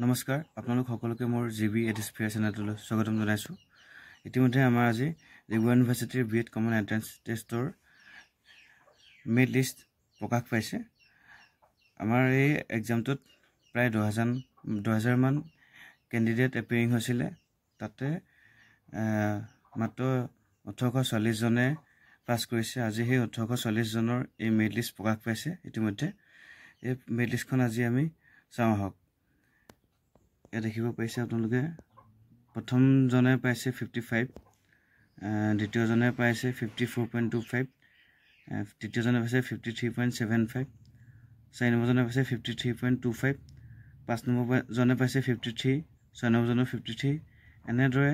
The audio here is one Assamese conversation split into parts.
নমস্কাৰ আপোনালোক সকলোকে মোৰ জিবি এডিস্ফিয়াৰ চেনেললৈ স্বাগতম জনাইছো। ইতিমধ্যে আমাৰ আজি ডিব্ৰুগড় ইউনিভাৰ্চিটিৰ বিএড কমন এন্ট্ৰেন্স টেষ্টৰ মেৰিট লিষ্ট প্ৰকাশ পাইছে। আমাৰ এই এক্সামটোত প্ৰায় 2000 মান কেণ্ডিডেট এপিয়াৰিং হৈছিলে। তাতে মাত্ৰ 1840 জনে পাছ কৰিছে। আজি সেই 1840 জনৰ এই মেৰিট লিষ্ট প্ৰকাশ পাইছে। ইতিমধ্যে এই মেৰিট লিষ্টখন আজি আমি চাওঁ আহক। দেখিব পাইছে আপোনালোকে প্ৰথম জনে পাইছে 55, দ্বিতীয় জনে পাইছে 54.25, তৃতীয় জনে পাইছে 53.75, চাৰি নম্বৰ জনে পাইছে 53.25, পাঁচ নম্বৰ জনে পাইছে 53, ছয় নম্বৰ জনে 53। এনেদৰে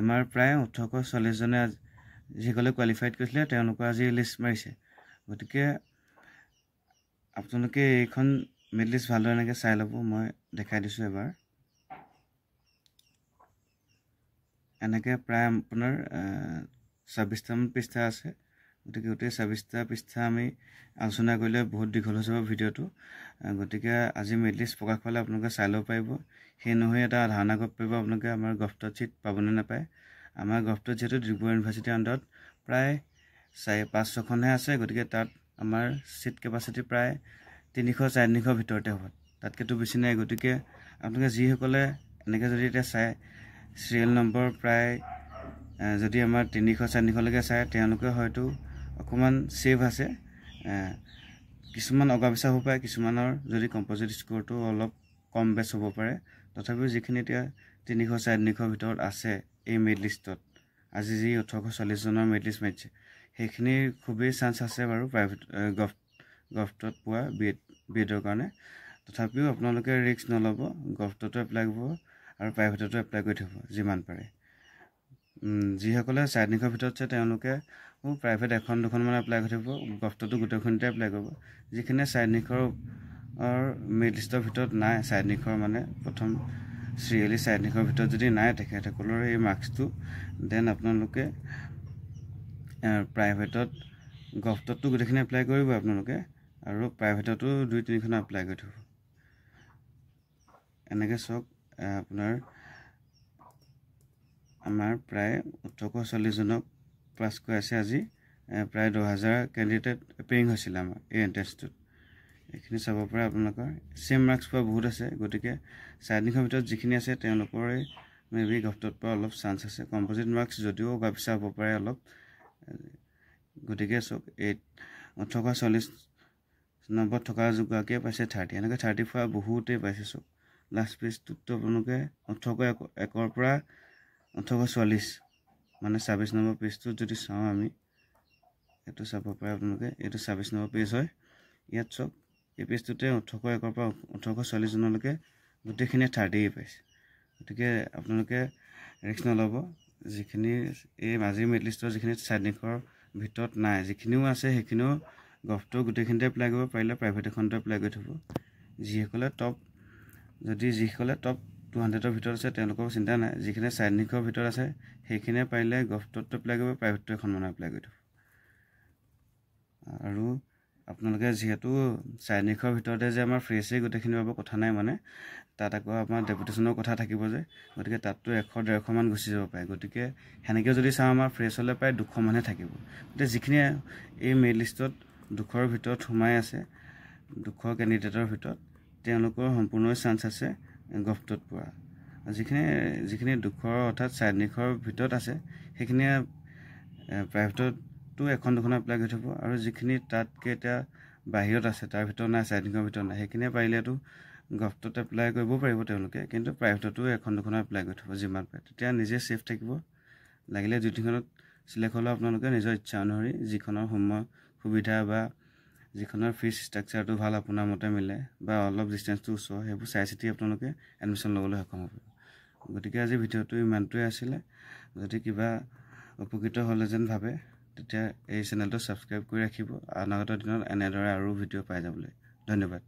আমাৰ প্ৰায় 1840 জনে যিসকলে কোৱালিফাইড কৰিছিলে তেওঁলোকৰ আজি লিষ্ট মাৰিছে। গতিকে আপোনালোকে এইখন মেৰিট লিষ্ট ভালদৰে এনেকৈ চাই ল'ব। মই দেখাই দিছোঁ এবাৰ। এনেকৈ প্ৰায় আপোনাৰ 26টামান পৃষ্ঠা আছে। গতিকে গোটেই 26টা পৃষ্ঠা আমি আলোচনা কৰিলে বহুত দীঘল হৈ যাব ভিডিঅ'টো। গতিকে আজি মেৰিট লিষ্ট প্ৰকাশ পালে আপোনালোকে চাই ল'ব পাৰিব। সেই নহয় এটা ধাৰণা কৰিব পাৰিব আপোনালোকে আমাৰ গভটত চিট পাবনে নাপায়। আমাৰ গভটত যিহেতু ডিব্ৰুগড় ইউনিভাৰ্চিটিৰ আণ্ডাৰত প্ৰায় 4-5-6খনহে আছে। গতিকে তাত আমাৰ চিট কেপাচিটি প্ৰায় 300-450 ভিতৰতে হ'ব, তাতকৈতো বেছি নাই। গতিকে আপোনালোকে যিসকলে এনেকৈ যদি এতিয়া চায় চিৰিয়েল নম্বৰ প্ৰায় যদি আমাৰ 300-450লৈকে চায় তেওঁলোকে হয়তো অকণমান ছেভ আছে। কিছুমান অগা পিছা হ'ব পাৰে, কিছুমানৰ যদি কম্প'জিট স্ক'ৰটো অলপ কম বেছ হ'ব পাৰে। তথাপিও যিখিনি এতিয়া 300-450 ভিতৰত আছে এই মেৰিট লিষ্টত, আজি যি 1840 জনৰ মেৰিট লিষ্ট মাৰিছে, সেইখিনিৰ খুবেই চান্স আছে বাৰু প্ৰাইভেট গভটত পোৱা বিএডৰ কাৰণে। তথাপিও আপোনালোকে ৰিস্ক নল'ব, গভটতো এপ্লাই কৰিব আৰু প্ৰাইভেটতো এপ্লাই কৰি থ'ব যিমান পাৰে। যিসকলে 450 ভিতৰত আছে তেওঁলোকে প্ৰাইভেট 1-2খনমান এপ্লাই কৰি থ'ব, গভটতো গোটেইখনতে এপ্লাই কৰিব। যিখিনি 450ৰ মেৰিট লিষ্টৰ ভিতৰত নাই, 450 মানে প্ৰথম চিৰিয়েলি 450ৰ ভিতৰত যদি নাই তেখেতসকলৰ এই মাৰ্কছটো, দেন আপোনালোকে প্ৰাইভেটত গভটতো গোটেইখিনি এপ্লাই কৰিব আপোনালোকে, আৰু প্ৰাইভেটতো 2-3খন এপ্লাই কৰি থ'ব। এনেকৈ চাওক আপোনাৰ আমাৰ প্ৰায় 1840 জনক পাছ কৰাইছে। আজি প্ৰায় 10,000 কেণ্ডিডেট এপিয়াৰিং হৈছিলে আমাৰ এই এণ্ট্ৰেন্সটোত। এইখিনি চাব পাৰে আপোনালোকৰ ছেম মাৰ্কছ পোৱা বহুত আছে। গতিকে 450ৰ ভিতৰত যিখিনি আছে তেওঁলোকৰে মে বি গভটত পোৱা অলপ চান্স আছে। কম্প'জিট মাৰ্কছ যদিও অগা পিছা হ'ব পাৰে অলপ। গতিকে চাওক 1840 নম্বৰত থকা যোগৰাকীয়ে পাইছে 30, এনেকৈ 30 পোৱা বহুতেই পাইছে। চাওক লাষ্ট পেজটোতো আপোনালোকে 1801ৰ পৰা 1840 মানে 26 নম্বৰ পেজটোত যদি চাওঁ আমি, এইটো চাব পাৰে আপোনালোকে। এইটো 26 নম্বৰ পেজ হয়। ইয়াত চাওক এই পেজটোতে 1801ৰ পৰা 1840 জনলৈকে গোটেইখিনিয়ে 30 পাইছে। গতিকে আপোনালোকে ৰিস্ক নল'ব। যিখিনি এই আজিৰ মেৰিট লিষ্টৰ যিখিনি 450ৰ ভিতৰত নাই, যিখিনিও আছে সেইখিনিও গভটো গোটেইখিনিতে এপ্লাই কৰিব পাৰিলে প্ৰাইভেট এখনতে এপ্লাই কৰি থ'ব। যিসকলে টপ 200ৰ ভিতৰত আছে তেওঁলোকৰ চিন্তা নাই। যিখিনি 450ৰ ভিতৰত আছে সেইখিনিয়ে পাৰিলে গভটত এপ্লাই কৰিব, প্ৰাইভেটটো এখনমান এপ্লাই কৰি থ'ব। আৰু আপোনালোকে যিহেতু 450ৰ ভিতৰতে যে আমাৰ ফ্ৰেছেই গোটেইখিনি পাব কথা নাই, মানে তাত আকৌ আমাৰ ডেপুটেশ্যনৰ কথা থাকিব যে, গতিকে তাততো 100-150 মান গুচি যাব পাৰে। গতিকে সেনেকৈ যদি চাওঁ আমাৰ ফ্ৰেছ হ'লে প্ৰায় 200 মানহে থাকিব। গতিকে যিখিনি এই মেৰিট লিষ্টত 200ৰ ভিতৰত সোমাই আছে, 200 কেণ্ডিডেটৰ ভিতৰত, তেওঁলোকৰ সম্পূৰ্ণ চান্স আছে গভটত পোৱা। যিখিনি 200 অৰ্থাৎ 450ৰ ভিতৰত আছে সেইখিনিয়ে প্ৰাইভেটতো 1-2খন এপ্লাই কৰি থ'ব। আৰু যিখিনি তাতকৈ এতিয়া বাহিৰত আছে, তাৰ ভিতৰত নাই, 450ৰ ভিতৰত নাই, সেইখিনিয়ে পাৰিলেতো গভটত এপ্লাই কৰিব পাৰিব তেওঁলোকে, কিন্তু প্ৰাইভেটতো 1-2খন এপ্লাই কৰি থ'ব যিমান পাৰে। তেতিয়া নিজে ছেফ থাকিব। লাগিলে 2-3খনত চিলেক্ট হ'লেও আপোনালোকে নিজৰ ইচ্ছা অনুসৰি যিখনৰ সময় সুবিধা বা যিখনৰ ফিজ ষ্ট্ৰাকচাৰটো ভাল আপোনাৰ মতে মিলে বা অলপ ডিষ্টেঞ্চটো ওচৰ, সেইবোৰ চাই চিতি আপোনালোকে এডমিশ্যন ল'বলৈ সক্ষম হ'ব। গতিকে আজি ভিডিঅ'টো ইমানটোৱে আছিলে। যদি কিবা উপকৃত হ'লে যেন ভাবে তেতিয়া এই চেনেলটো ছাবস্ক্ৰাইব কৰি ৰাখিব অনাগত দিনত এনেদৰে আৰু ভিডিঅ' পাই যাবলৈ। ধন্যবাদ।